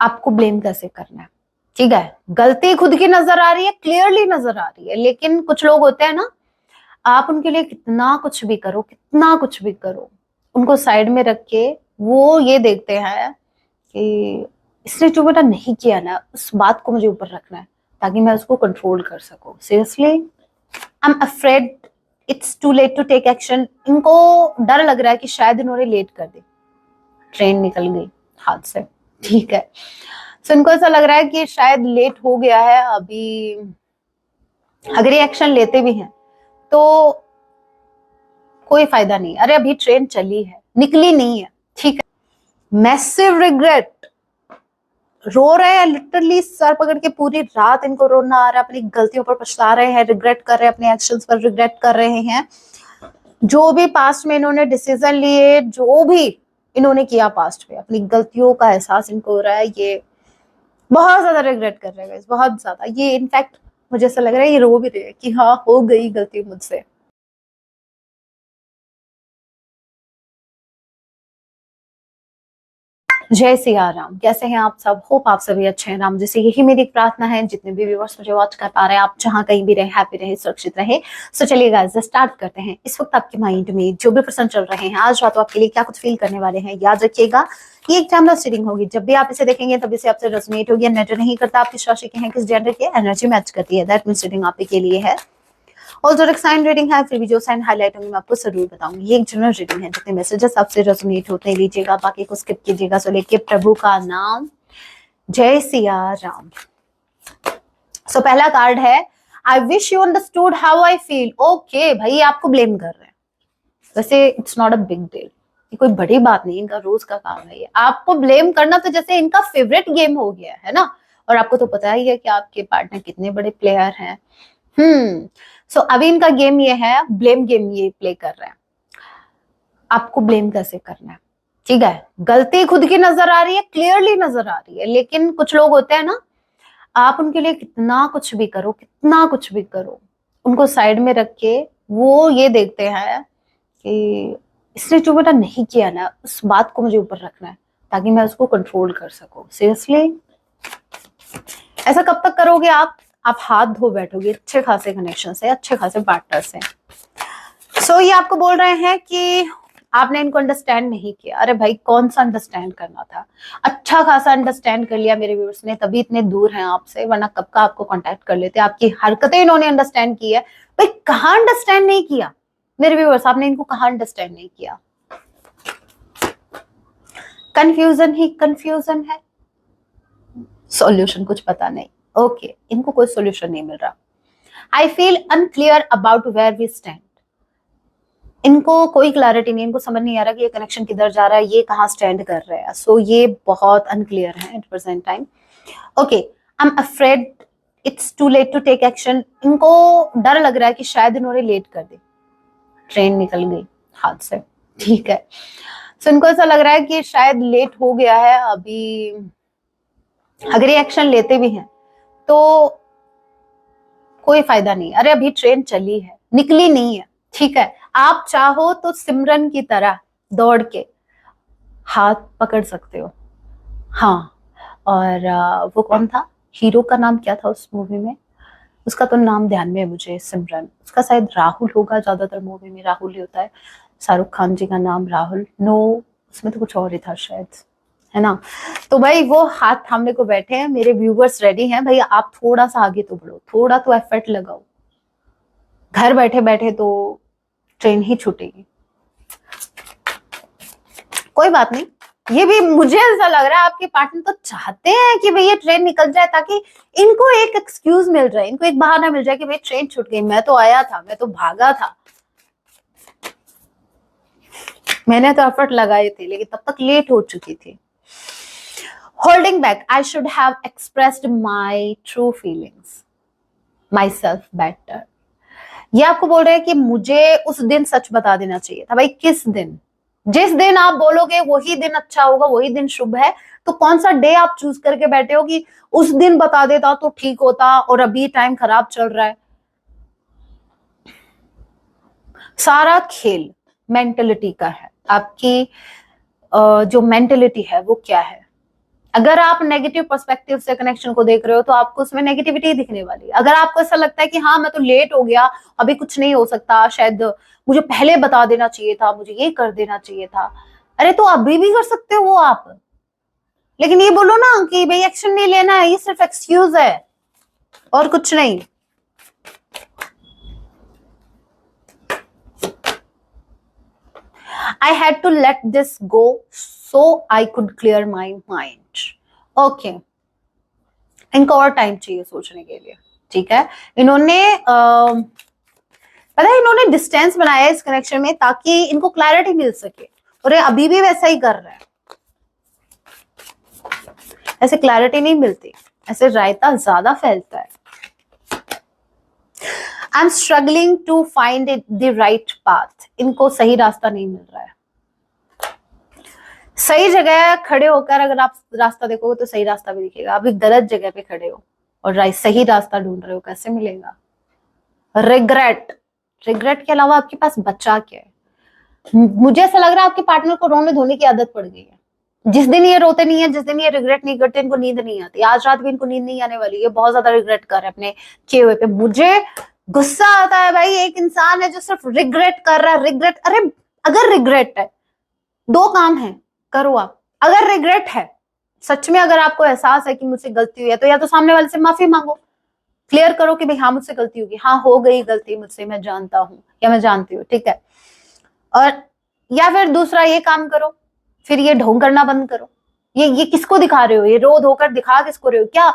आपको ब्लेम कैसे करना है, ठीक है। गलती खुद की नजर आ रही है, क्लियरली नजर आ रही है, लेकिन कुछ लोग होते हैं ना, आप उनके लिए कितना कुछ भी करो, कितना कुछ भी करो, उनको साइड में रख के वो ये देखते हैं कि इसने जो बेटा नहीं किया ना, उस बात को मुझे ऊपर रखना है ताकि मैं उसको कंट्रोल कर सकूं। Seriously, I am afraid it's too late to take action. इनको डर लग रहा है कि शायद इन्होंने लेट कर दी, ट्रेन निकल गई हाथ से, ठीक है। सो इनको ऐसा लग रहा है कि शायद लेट हो गया है अभी, अगर ये एक्शन लेते भी हैं तो कोई फायदा नहीं। अरे अभी ट्रेन चली है, निकली नहीं है, ठीक है। मैसिव रिग्रेट, रो रहे हैं लिटरली, सर पकड़ के पूरी रात इनको रोना आ रहा है, अपनी गलतियों पर पछता रहे हैं, रिग्रेट कर रहे हैं, अपने एक्शंस पर रिग्रेट कर रहे हैं। जो भी पास्ट में इन्होंने डिसीजन लिए, जो भी इन्होंने किया पास्ट में, अपनी गलतियों का एहसास इनको हो रहा है। ये बहुत ज्यादा रिग्रेट कर रहे हैं, बहुत ज्यादा। ये इनफैक्ट मुझे ऐसा लग रहा है ये रो भी रहे हैं कि हाँ, हो गई गलती मुझसे। जय सिया राम, कैसे हैं आप सब? होप आप सभी अच्छे हैं। राम जी से यही मेरी प्रार्थना है। जितने भी व्यूअर्स मुझे वॉच कर पा रहे हैं, आप जहां कहीं भी रहे, हैप्पी रहे, सुरक्षित रहे। सो चलिए गाइस, स्टार्ट करते हैं। इस वक्त आपके माइंड में जो भी प्रश्न चल रहे हैं, आज रात आपके लिए क्या कुछ फील करने वाले हैं, याद रखिएगा ये एक टाइमलेस रीडिंग होगी। जब भी आप इसे देखेंगे तब इसे आपसे रेजोनेट होगी। मैटर नहीं करता आप किस राशि के हैं, किस जेंडर के, एनर्जी मैच करती है, दैट मींस रीडिंग आपके लिए है। और जो साइन रीडिंग है, फिर भी जो साइन हाईलाइट होंगे मैं आपको जरूर बताऊंगी। ये एक जनरल रीडिंग है, जितने मैसेजेस आपसे रेजोनेट होते हैं लीजिएगा, बाकी को स्किप कीजिएगा। सो लेके प्रभु का नाम, जय सिया राम। सो पहला कार्ड है, I wish you understood how I feel. Okay भाई, आपको ब्लेम कर रहे हैं। वैसे it's not a big deal, ये कोई बड़ी बात नहीं, इनका रोज का काम है ये। आपको ब्लेम करना तो जैसे इनका फेवरेट गेम हो गया है ना। और आपको तो पता ही है कि आपके पार्टनर कितने बड़े प्लेयर हैं। सो अभी इनका गेम ये है, ब्लेम गेम ये प्ले कर रहे हैं। आपको ब्लेम कैसे करना है, ठीक है। गलती खुद की नजर आ रही है, क्लियरली नजर आ रही है, लेकिन कुछ लोग होते हैं ना, आप उनके लिए कितना कुछ भी करो, कितना कुछ भी करो, उनको साइड में रख के वो ये देखते हैं कि इसने जो बेटा नहीं किया ना, उस बात को मुझे ऊपर रखना है ताकि मैं उसको कंट्रोल कर सकूं। सीरियसली, ऐसा कब तक करोगे आप हाथ धो बैठोगे अच्छे खासे कनेक्शन से, अच्छे खासे पार्टनर से। सो ये आपको बोल रहे हैं कि आपने इनको अंडरस्टैंड नहीं किया। अरे भाई, कौन सा अंडरस्टैंड करना था, अच्छा खासा अंडरस्टैंड कर लिया मेरे व्यूअर्स ने, तभी इतने दूर हैं आपसे, वरना कब का आपको कांटेक्ट कर लेते। आपकी हरकतें इन्होंने अंडरस्टैंड की है। भाई कहाँ अंडरस्टैंड नहीं किया मेरे व्यूअर्स, आपने इनको कहाँ अंडरस्टैंड नहीं किया। कंफ्यूजन ही कंफ्यूजन है, सॉल्यूशन कुछ पता नहीं। ओके, इनको कोई सॉल्यूशन नहीं मिल रहा। I feel unclear about where we stand. इनको कोई क्लैरिटी नहीं, इनको समझ नहीं आ रहा कि ये कनेक्शन किधर जा रहा है, ये कहाँ स्टैंड कर रहे हैं। सो ये बहुत अनक्लियर है at present time. Okay, I am afraid it's too late to take action. इनको डर लग रहा है कि शायद इन्होंने लेट कर दी, ट्रेन निकल गई हाथ से, ठीक है। सो इनको ऐसा लग रहा है कि शायद लेट हो गया है अभी, अगर ये एक्शन लेते भी हैं तो कोई फायदा नहीं। अरे अभी ट्रेन चली है, निकली नहीं है, ठीक है। आप चाहो तो सिमरन की तरह दौड़ के हाथ पकड़ सकते हो। हाँ, और वो कौन था, हीरो का नाम क्या था उस मूवी में, उसका तो नाम ध्यान में है मुझे, सिमरन, उसका शायद राहुल होगा, ज्यादातर मूवी में राहुल ही होता है। शाहरुख खान जी का नाम राहुल, नो उसमें तो कुछ और ही था शायद, है ना। तो भाई वो हाथ थामने को बैठे हैं, मेरे व्यूवर्स रेडी हैं। भाई आप थोड़ा सा आगे तो बढ़ो, थोड़ा तो एफर्ट लगाओ, घर बैठे बैठे तो ट्रेन ही छूटेगी। कोई बात नहीं, ये भी मुझे ऐसा लग रहा है आपके पार्टनर तो चाहते हैं कि भाई ये ट्रेन निकल जाए, ताकि इनको एक एक्सक्यूज मिल जाए, इनको एक बहाना मिल जाए कि भाई ट्रेन छूट गई, मैं तो आया था, मैं तो भागा था, मैंने तो एफर्ट लगाए थे, लेकिन तब तक लेट हो चुकी थी। Holding back, I should have expressed my true feelings my self better. ये आपको बोल रहे हैं कि मुझे उस दिन सच बता देना चाहिए था। भाई किस दिन, जिस दिन आप बोलोगे वही दिन अच्छा होगा, वही दिन शुभ है, तो कौन सा डे आप चूज करके बैठे हो कि उस दिन बता देता तो ठीक होता और अभी टाइम खराब चल रहा है। सारा खेल मेंटेलिटी का है। आपकी जो मेंटेलिटी है वो क्या है, अगर आप नेगेटिव पर्सपेक्टिव से कनेक्शन को देख रहे हो तो आपको उसमें नेगेटिविटी दिखने वाली है। अगर आपको ऐसा लगता है कि हाँ मैं तो लेट हो गया, अभी कुछ नहीं हो सकता, शायद मुझे पहले बता देना चाहिए था, मुझे ये कर देना चाहिए था, अरे तो अभी भी कर सकते हो वो आप। लेकिन ये बोलो ना कि भाई एक्शन नहीं लेना है, ये सिर्फ एक्सक्यूज है और कुछ नहीं। I had to let this go so I could clear my mind. Okay. इनको और टाइम चाहिए सोचने के लिए, ठीक है। इन्होंने पता है इन्होंने डिस्टेंस बनाया इस कनेक्शन में ताकि इनको क्लैरिटी मिल सके, और ये अभी भी वैसा ही कर रहा है। ऐसे क्लैरिटी नहीं मिलती, ऐसे रायता ज्यादा फैलता है। I am struggling to find the right path. इनको सही रास्ता नहीं मिल रहा है। सही जगह खड़े होकर अगर आप रास्ता देखोगे तो सही रास्ता भी दिखेगा। अभी गलत जगह पे खड़े हो और सही रास्ता ढूंढ रहे हो, कैसे मिलेगा? रिग्रेट, रिग्रेट के अलावा आपके पास बचा क्या है? मुझे ऐसा लग रहा है आपके पार्टनर को रोने धोने की आदत पड़ गई है। जिस दिन ये रोते नहीं है, जिस दिन ये रिग्रेट नहीं करते, इनको नींद नहीं आती। आज रात भी इनको नींद नहीं आने वाली। ये बहुत ज्यादा रिग्रेट कर रहे हैं अपने किए हुए पे। मुझे गुस्सा आता है भाई, एक इंसान है जो सिर्फ रिग्रेट कर रहा है। रिग्रेट, अरे अगर रिग्रेट है, दो काम है, करो आप। अगर रिग्रेट है सच में, अगर आपको एहसास है कि मुझसे गलती हुई है, तो या तो सामने वाले से माफी मांगो, क्लियर करो कि भाई हाँ मुझसे गलती होगी, हाँ हो गई गलती मुझसे, मैं जानता हूँ या मैं जानती हूँ, ठीक है। और या फिर दूसरा ये काम करो, फिर ये ढोंग करना बंद करो। ये किसको दिखा रहे हो? ये रो धोकर दिखा किसको रहे हो? क्या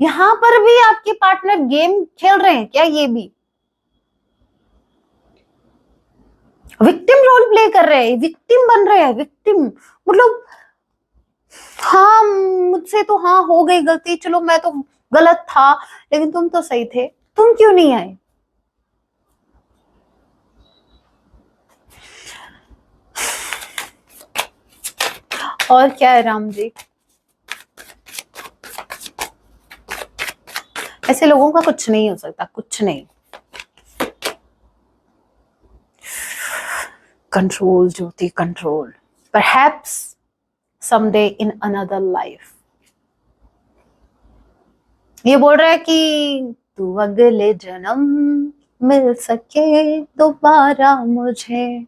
यहां पर भी आपके पार्टनर गेम खेल रहे हैं क्या? ये भी विक्टिम रोल प्ले कर रहे हैं, विक्टिम बन रहे हैं। विक्टिम मतलब हाँ मुझसे तो हाँ हो गई गलती, चलो मैं तो गलत था, लेकिन तुम तो सही थे, तुम क्यों नहीं आए? और क्या है राम जी, ऐसे लोगों का कुछ नहीं हो सकता, कुछ नहीं। Control Jyoti, control. Perhaps someday in another life। ये बोल रहा है कि तू अगले जन्म मिल सके दोबारा मुझे।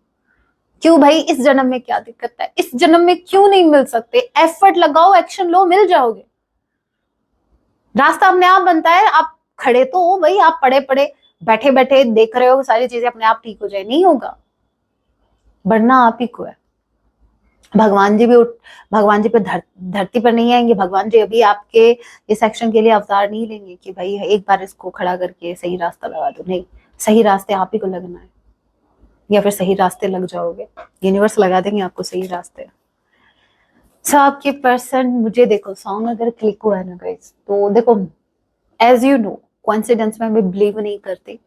क्यों भाई, इस जन्म में क्या दिक्कत है? इस जन्म में क्यों नहीं मिल सकते? एफर्ट लगाओ, एक्शन लो, मिल जाओगे। रास्ता अपने आप बनता है। आप खड़े तो हो भाई, आप पड़े पड़े बैठे बैठे देख रहे हो सारी चीजें अपने आप ठीक हो जाए, नहीं होगा। बढ़ना आप ही को है। भगवान जी भी भगवान जी पे धरती पर नहीं आएंगे। भगवान जी अभी आपके इस एक्शन के लिए अवतार नहीं लेंगे कि भाई एक बार इसको खड़ा करके सही रास्ता लगा दो। नहीं, सही रास्ते आप ही को लगना है, या फिर सही रास्ते लग जाओगे, यूनिवर्स लगा देंगे आपको सही रास्ते। सो आपके पर्सन, मुझे देखो सॉन्ग अगर क्लिक हुआ है ना गाइस, तो देखो एज यू नो कोइंसिडेंस में मैं बिलीव नहीं करती।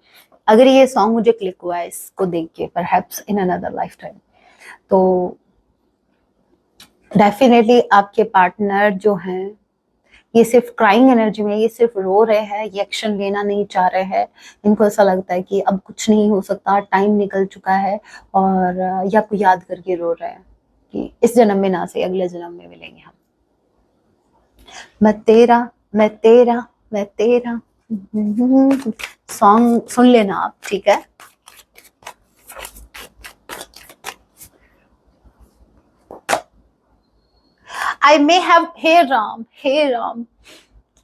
अगर ये सॉन्ग मुझे क्लिक हुआ है इसको देख के, perhaps in another life time, तो डेफिनेटली आपके पार्टनर जो हैं ये सिर्फ क्राइंग एनर्जी में, ये सिर्फ रो रहे हैं, ये एक्शन लेना नहीं चाह रहे हैं। इनको ऐसा लगता है कि अब कुछ नहीं हो सकता, टाइम निकल चुका है, और या आपको याद करके रो रहे हैं कि इस जन्म में ना से अगले जन्म में मिलेंगे हम। मैं तेरा, मैं तेरा, मैं तेरा। सॉन्ग सुन लेना आप, ठीक है। I may have, हे राम, हे राम,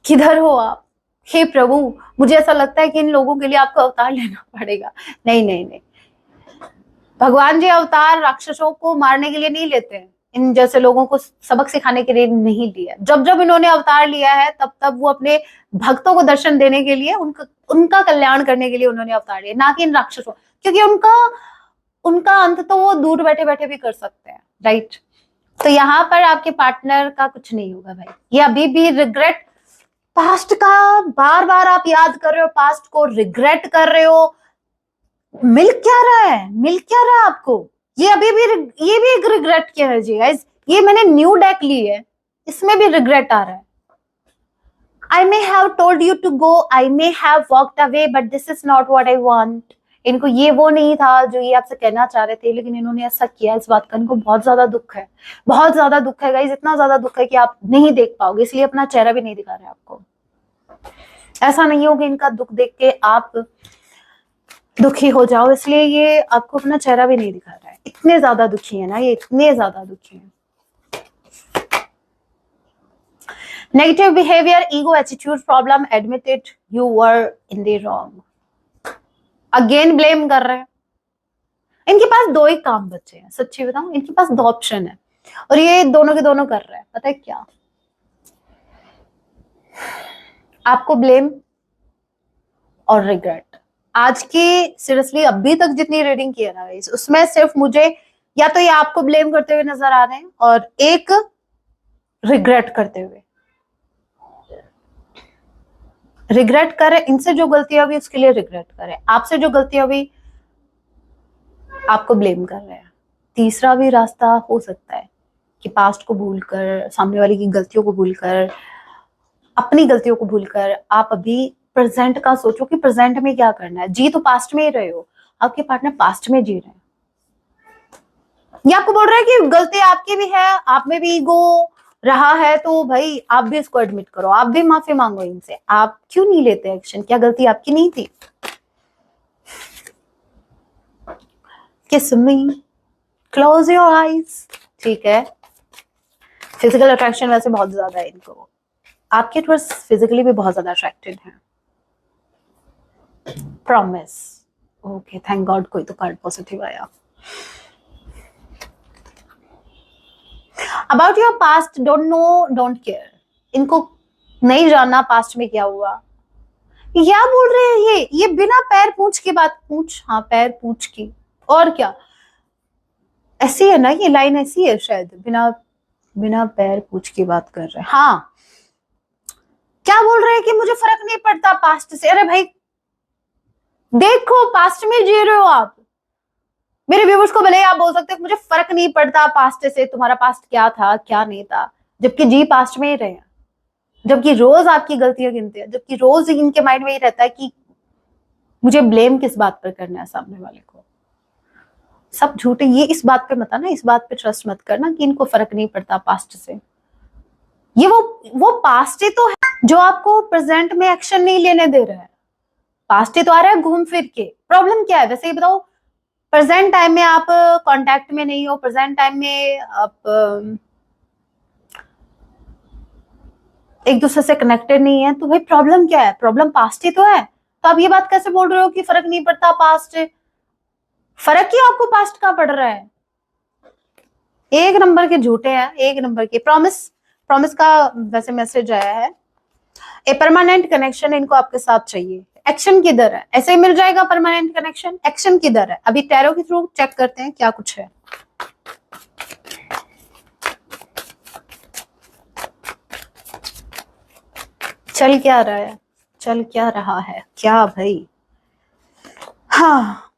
किधर हो आप? हे प्रभु, मुझे ऐसा लगता है कि इन लोगों के लिए आपको अवतार लेना पड़ेगा। नहीं नहीं नहीं, भगवान जी अवतार राक्षसों को मारने के लिए नहीं लेते हैं, इन जैसे लोगों को सबक सिखाने के लिए नहीं लिया। जब जब इन्होंने अवतार लिया है तब तब वो अपने भक्तों को दर्शन देने के लिए, उनका कल्याण करने के लिए उन्होंने अवतार लिया, ना कि इन राक्षसों। क्योंकि उनका अंत तो वो दूर बैठे बैठे भी कर सकते हैं, राइट। तो यहाँ पर आपके पार्टनर का कुछ नहीं होगा भाई। ये अभी भी रिग्रेट, पास्ट का बार बार आप याद कर रहे हो, पास्ट को रिग्रेट कर रहे हो। मिल क्या रहा है, मिल क्या रहा है आपको? ये अभी भी, ये भी एक रिग्रेट की एनर्जी है। ये मैंने न्यू डेक ली है, इसमें भी रिग्रेट आ रहा है। I may have told you to go, I may have walked away, but this is not what I want. इनको ये वो नहीं था जो ये आपसे कहना चाह रहे थे, लेकिन इन्होंने ऐसा किया। इस बात का इनको बहुत ज्यादा दुख है, बहुत ज्यादा दुख है गाइस, इतना ज्यादा दुख है कि आप नहीं देख पाओगे, इसलिए अपना चेहरा भी नहीं दिखा रहे आपको। ऐसा नहीं हो कि इनका दुख देख के आप दुखी हो जाओ, इसलिए ये आपको अपना चेहरा भी नहीं दिखा रहा है। इतने ज्यादा दुखी है ना ये, इतने ज्यादा दुखी है। Negative behaviour, ego, attitude problem, admitted you were in the wrong. Again blame कर रहे हैं। इनके पास दो ही काम बचे हैं, सच्ची बताऊं, इनके पास दो ऑप्शन है और ये दोनों के दोनों कर रहे हैं। पता है क्या? आपको ब्लेम और रिग्रेट। आज की सीरियसली अभी तक जितनी रीडिंग की है ना गाइस, उसमें सिर्फ मुझे या तो ये आपको ब्लेम करते हुए नजर आ रहे हैं और एक रिग्रेट करते हुए। रिग्रेट करें, इनसे जो गलतियां हुई उसके लिए रिग्रेट करें, आपसे जो गलतियां हुई आपको ब्लेम कर रहे हैं। तीसरा भी रास्ता हो सकता है कि पास्ट को भूलकर, सामने वाले की गलतियों को भूलकर, अपनी गलतियों को भूलकर आप अभी प्रेजेंट का सोचो कि प्रेजेंट में क्या करना है। जी तो पास्ट में ही रहे हो, आपके पार्टनर पास्ट में जी रहे हैं। ये आपको बोल रहा है कि गलती आपकी भी है, आप में भी ईगो रहा है, तो भाई आप भी इसको एडमिट करो, आप भी माफी मांगो इनसे। आप क्यों नहीं लेते एक्शन? क्या गलती आपकी नहीं थी? किस मी, क्लोज योर आईज। ठीक है, फिजिकल अट्रैक्शन वैसे बहुत ज्यादा है इनको, आपके टुवर्ड्स फिजिकली भी बहुत ज्यादा अट्रैक्टेड है। प्रॉमिस, ओके, थैंक गॉड कोई तो कार्ड पॉजिटिव आया। About your past, don't know, don't care. इनको नहीं जानना पास्ट में क्या हुआ। क्या बोल रहे हैं ये बिना पैर पूंछ की बात, पूंछ, हाँ पैर पूंछ की, और क्या ऐसी है ना, ये लाइन ऐसी है शायद, बिना पैर पूछ की बात कर रहे हैं। हाँ, क्या बोल रहे हैं कि मुझे फर्क नहीं पड़ता पास्ट से। अरे भाई देखो, पास्ट में जी रहे हो आप। मेरे व्यूअर्स को भले आप बोल सकते हो मुझे फर्क नहीं पड़ता पास्ट से, तुम्हारा पास्ट क्या था क्या नहीं था, जबकि जी पास्ट में ही रहे हैं, जबकि रोज आपकी गलतियां गिनते हैं, जबकि रोज इनके माइंड में ही रहता है कि मुझे ब्लेम किस बात पर करना है सामने वाले को। सब झूठे। ये इस बात पे मत आना, इस बात पे ट्रस्ट मत करना कि इनको फर्क नहीं पड़ता पास्ट से। ये वो पास्ट ही तो है जो आपको प्रेजेंट में एक्शन नहीं लेने दे रहा है। पास्ट ही तो आ रहा है घूम फिर के। प्रॉब्लम क्या है वैसे ये बताओ? प्रेजेंट टाइम में आप कांटेक्ट में नहीं हो, प्रेजेंट टाइम में आप एक दूसरे से कनेक्टेड नहीं है, तो भाई प्रॉब्लम क्या है? प्रॉब्लम पास्ट ही तो है। तो आप ये बात कैसे बोल रहे हो कि फर्क नहीं पड़ता पास्ट? फर्क ही आपको पास्ट का पड़ रहा है। एक नंबर के झूठे हैं, एक नंबर के। प्रॉमिस का वैसे मैसेज आया है, ए परमानेंट कनेक्शन इनको आपके साथ चाहिए। एक्शन किधर है? ऐसे ही मिल जाएगा परमानेंट कनेक्शन? एक्शन किधर है? अभी टैरो के थ्रू चेक करते हैं क्या कुछ है। चल क्या रहा है, चल क्या रहा है क्या भाई? हाँ,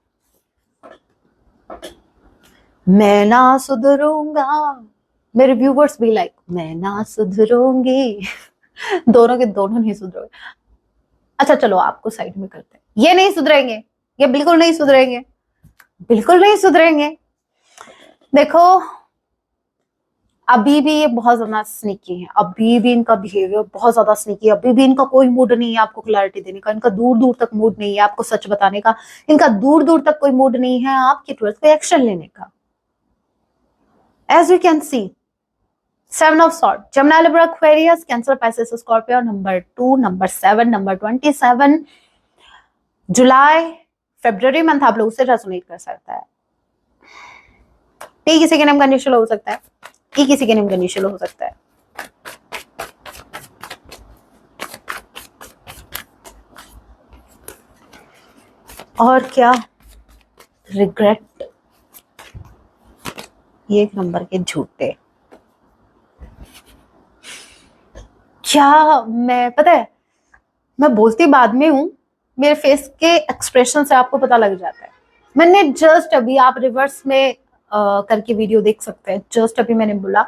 मैं ना सुधरूंगा, मेरे व्यूवर्स भी लाइक मैं ना सुधरूंगी। दोनों के दोनों नहीं सुधरोगे। अच्छा चलो आपको साइड में करते हैं। ये नहीं सुधरेंगे, ये बिल्कुल नहीं सुधरेंगे, बिल्कुल नहीं सुधरेंगे। देखो अभी भी ये बहुत ज्यादा स्नीकी है, अभी भी इनका बिहेवियर बहुत ज्यादा स्नीकी है, अभी भी इनका कोई मूड नहीं है आपको क्लैरिटी देने का, इनका दूर दूर तक मूड नहीं है आपको सच बताने का, इनका दूर दूर तक कोई मूड नहीं है आपके टुवर्ड्स पे एक्शन लेने का। As you can see, 7 of Swords, Gemini, Libra, Aquarius, Cancer, Pisces, Scorpio, number 2, number 7, number 27, July February month आप लोगों से रेजोनेट कर सकता है। टी किसी के नेम कंडीशन हो सकता है, ई किसी के नेम कंडीशन हो सकता है। और क्या रिग्रेट, ये एक नंबर के झूठे। क्या मैं पता है मैं बोलती बाद में हूं, मेरे फेस के एक्सप्रेशन से आपको पता लग जाता है। मैंने जस्ट अभी, आप रिवर्स में करके वीडियो देख सकते हैं, जस्ट अभी मैंने बोला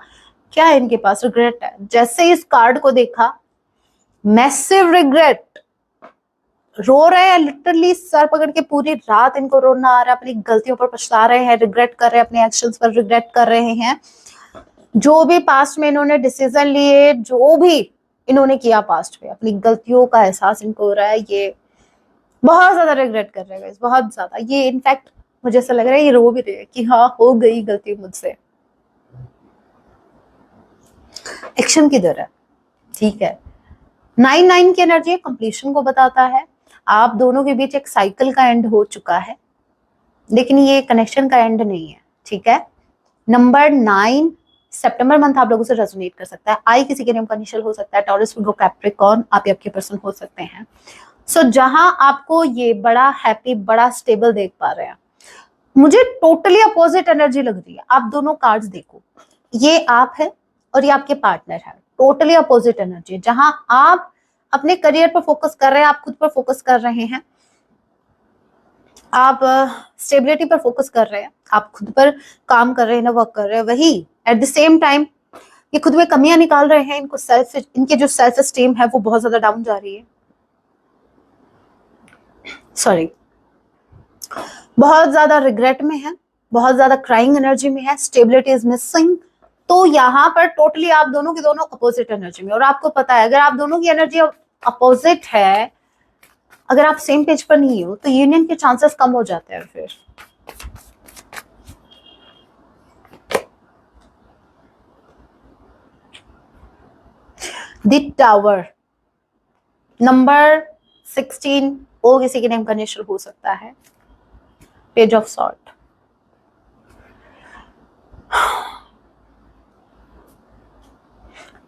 क्या है इनके पास? रिग्रेट है। जैसे इस कार्ड को देखा, मैसिव रिग्रेट, रो रहे हैं, लिटरली सर पकड़ के पूरी रात इनको रोना आ रहा है, अपनी गलतियों पर पछता रहे हैं, रिग्रेट कर रहे हैं, अपने एक्शंस पर रिग्रेट कर रहे हैं। जो भी पास्ट में इन्होंने डिसीजन लिए, जो भी इन्होंने किया पास्ट में, अपनी गलतियों का एहसास इनको हो रहा है। ये बहुत ज्यादा रिग्रेट कर रहे हैं, बहुत ज्यादा। ये इनफैक्ट मुझे ऐसा लग रहा है ये रो भी रहे हैं कि हाँ हो गई गलती मुझसे। एक्शन किधर है? ठीक है, 9-9 की एनर्जी कंप्लीशन को बताता है। आप दोनों के बीच एक साइकिल का एंड हो चुका है, लेकिन ये कनेक्शन का एंड नहीं है। ठीक है, नंबर 9 सितंबर मंथ आप लोगों से रेजोनेट कर सकता है। आई किसी के नेम का इनिशियल हो सकता है, टॉरस, विर्गो, कैप्रिकॉर्न, आप ही आपके पर्सन हो सकते हैं। सो जहां आपको ये बड़ा हैप्पी, बड़ा स्टेबल देख पा रहे हैं, मुझे टोटली अपोजिट एनर्जी लग रही है। आप दोनों कार्ड्स देखो, ये आप है और ये आपके पार्टनर है। टोटली अपोजिट एनर्जी, जहां आप अपने करियर पर फोकस कर रहे हैं, आप खुद पर फोकस कर रहे हैं, आप स्टेबिलिटी पर फोकस कर रहे हैं, आप खुद पर काम कर रहे हैं ना, वर्क कर रहे हैं। वही एट द सेम टाइम ये खुद में कमियां निकाल रहे हैं। इनके जो सेल्फ एस्टीम है वो बहुत ज्यादा डाउन जा रही है। सॉरी, बहुत ज्यादा रिग्रेट में है, बहुत ज्यादा क्राइंग एनर्जी में है, स्टेबिलिटी इज मिसिंग। तो यहाँ पर टोटली आप दोनों की दोनों अपोजिट एनर्जी में। और आपको पता है, अगर आप दोनों की एनर्जी अपोजिट है, अगर आप सेम पेज पर नहीं हो, तो यूनियन के चांसेस कम हो जाते हैं। फिर द टावर, नंबर 16, ओ किसी के नेम का इनिशियल हो सकता है। पेज ऑफ सॉर्ट,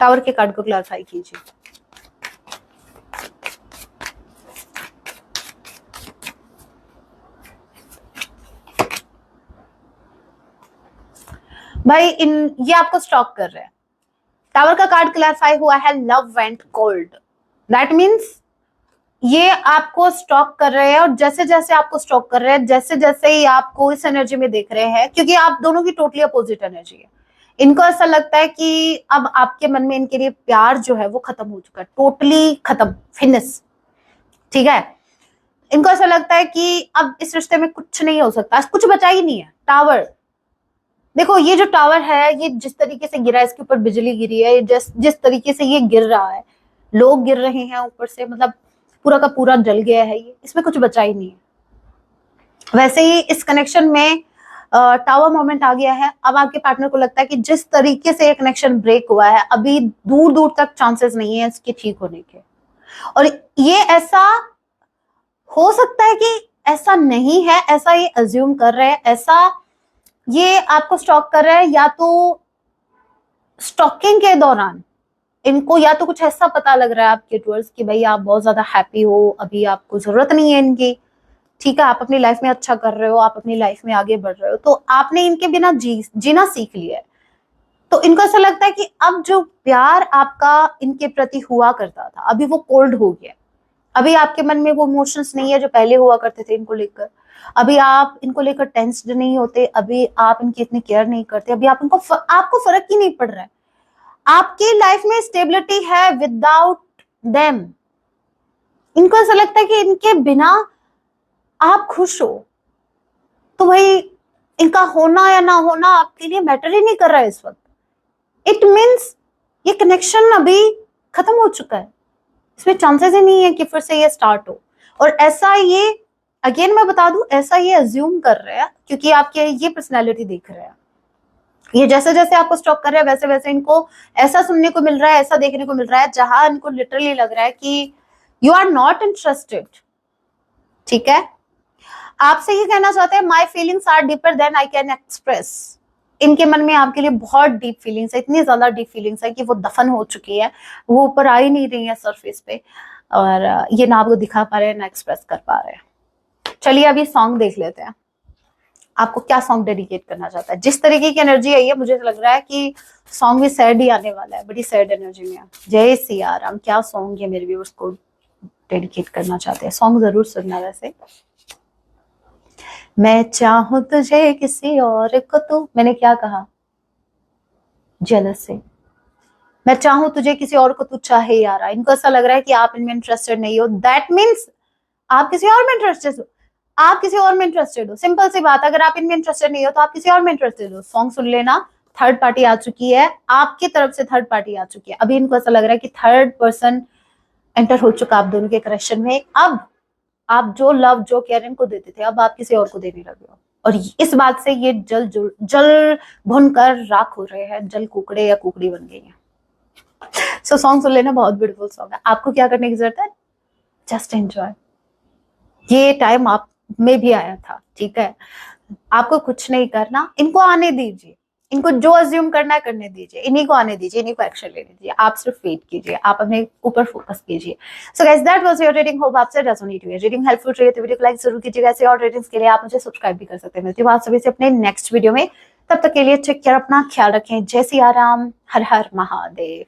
टावर के कार्ड को क्लैरिफाई कीजिए। भाई ये आपको स्टॉक कर रहे हैं। टावर का कार्ड क्लैरिफाई हुआ है, love went cold. That means ये आपको स्टॉक कर रहे हैं, और जैसे जैसे आपको स्टॉक कर रहे हैं, जैसे जैसे ही आपको इस एनर्जी में देख रहे हैं, क्योंकि आप दोनों की टोटली अपोजिट एनर्जी है। इनको ऐसा लगता है कि अब आपके मन में इनके लिए प्यार जो है वो खत्म हो चुका है, टोटली खत्म, फिनिश। ठीक है, इनको ऐसा लगता है कि अब इस रिश्ते में कुछ नहीं हो सकता, कुछ बचा ही नहीं है। टावर देखो, ये जो टावर है, ये जिस तरीके से गिरा है, इसके ऊपर बिजली गिरी है, जिस तरीके से ये गिर रहा है, लोग गिर रहे हैं ऊपर से, मतलब पूरा का पूरा जल गया है ये, इसमें कुछ बचा ही नहीं है। वैसे ही इस कनेक्शन में टावर मोमेंट आ गया है। अब आपके पार्टनर को लगता है कि जिस तरीके से ये कनेक्शन ब्रेक हुआ है, अभी दूर दूर तक चांसेस नहीं है इसके ठीक होने के। और ये ऐसा हो सकता है कि ऐसा नहीं है, ऐसा ये अज्यूम कर रहे हैं, ऐसा ये आपको स्टॉक कर रहा है, या तो स्टॉकिंग के दौरान इनको या तो कुछ ऐसा पता लग रहा है आपके टूवर्ड्स कि भाई आप बहुत ज्यादा हैप्पी हो, अभी आपको जरूरत नहीं है इनकी। ठीक है, आप अपनी लाइफ में अच्छा कर रहे हो, आप अपनी लाइफ में आगे बढ़ रहे हो, तो आपने इनके बिना जीना सीख लिया है। तो इनको ऐसा लगता है कि अब जो प्यार आपका इनके प्रति हुआ करता था, अभी वो कोल्ड हो गया। अभी आपके मन में वो इमोशंस नहीं है जो पहले हुआ करते थे इनको लेकर। अभी आप इनको लेकर टेंस्ड नहीं होते, अभी आप इनकी इतनी केयर नहीं करते, अभी आपको फर्क ही नहीं पड़ रहा है। आपकी लाइफ में स्टेबिलिटी है विदाउट देम। इनको ऐसा लगता है कि इनके बिना आप खुश हो, तो भाई इनका होना या ना होना आपके लिए मैटर ही नहीं कर रहा है इस वक्त। इट मीन्स ये कनेक्शन अभी खत्म हो चुका है, इसमें चांसेस ही नहीं है कि फिर से ये स्टार्ट हो। और ऐसा ये, अगेन मैं बता दूं, ऐसा ये अज्यूम कर रहे हैं क्योंकि आपके ये पर्सनैलिटी देख रहे हैं। ये जैसे जैसे आपको स्टॉक कर रहे हैं, वैसे वैसे इनको ऐसा सुनने को मिल रहा है, ऐसा देखने को मिल रहा है, जहां इनको लिटरली लग रहा है कि यू आर नॉट इंटरेस्टेड। ठीक है, आपसे ये कहना चाहते हैं, my feelings are deeper than I can express. इनके मन में आपके लिए बहुत डीप फीलिंग्स है, इतनी ज्यादा डीप फीलिंग्स है कि वो दफन हो चुकी है, वो ऊपर आ ही नहीं रही है सरफेस पे, और ये ना आपको दिखा पा रहे हैं ना एक्सप्रेस कर पा रहे हैं। चलिए अभी सॉन्ग देख लेते हैं, आपको क्या सॉन्ग डेडिकेट करना चाहता है। जिस तरीके की एनर्जी आई है, मुझे लग रहा है कि सॉन्ग भी सैड ही आने वाला है, बड़ी सैड एनर्जी में। जय सिया राम, क्या सॉन्ग ये मेरे व्यूअर्स को डेडिकेट करना चाहते हैं। सॉन्ग जरूर सुनना। वैसे मैं चाहूं तुझे किसी और को, तू, मैंने क्या कहा, जेलस से। मैं चाहूं तुझे किसी और को, तू चाहे यारा। इनको ऐसा लग रहा है कि आप इनमें इंटरेस्टेड नहीं हो। दैट मीन्स आप किसी और में इंटरेस्टेड हो, आप किसी और में इंटरेस्टेड हो, सिंपल सी बात। अगर आप इनमें इंटरेस्टेड नहीं हो तो आप किसी और में इंटरेस्टेड हो। सॉन्ग सुन लेना, थर्ड पार्टी आ चुकी है, आपकी तरफ से थर्ड पार्टी आ चुकी है। अभी इनको ऐसा लग रहा है कि थर्ड पर्सन एंटर हो चुका आप दोनों के कनेक्शन में। अब आप जो लव जो केयर इनको देते थे, अब आप किसी और को देने लगे हो, और इस बात से ये जल भुनकर राख हो रहे हैं, जल कुकड़े या कुकड़ी बन गई है। सो सॉन्ग सुन लेना, बहुत ब्यूटीफुल सॉन्ग है। आपको क्या करने की जरूरत है? Just enjoy. ये टाइम आप में भी आया था, ठीक है? आपको कुछ नहीं करना, इनको आने दीजिए, इनको जो अज्यूम करना है करने दीजिए, इन्हीं को आने दीजिए, इन्हीं को एक्शन लेने दीजिए। आप सिर्फ वेट कीजिए, आप अपने ऊपर फोकस कीजिए। So guys, that was your reading. Hope आपसे रेजोनेट हुई। रीडिंग हेल्पफुल रही तो वीडियो को लाइक जरूर कीजिएगा। ऐसे और रीडिंग्स के लिए आप मुझे सब्सक्राइब भी कर सकते हैं। मिलती हूँ आप सभी से अपने नेक्स्ट वीडियो में। तब तक के लिए टेक केयर, अपना ख्याल रखें। जय सिया राम, हर हर महादेव।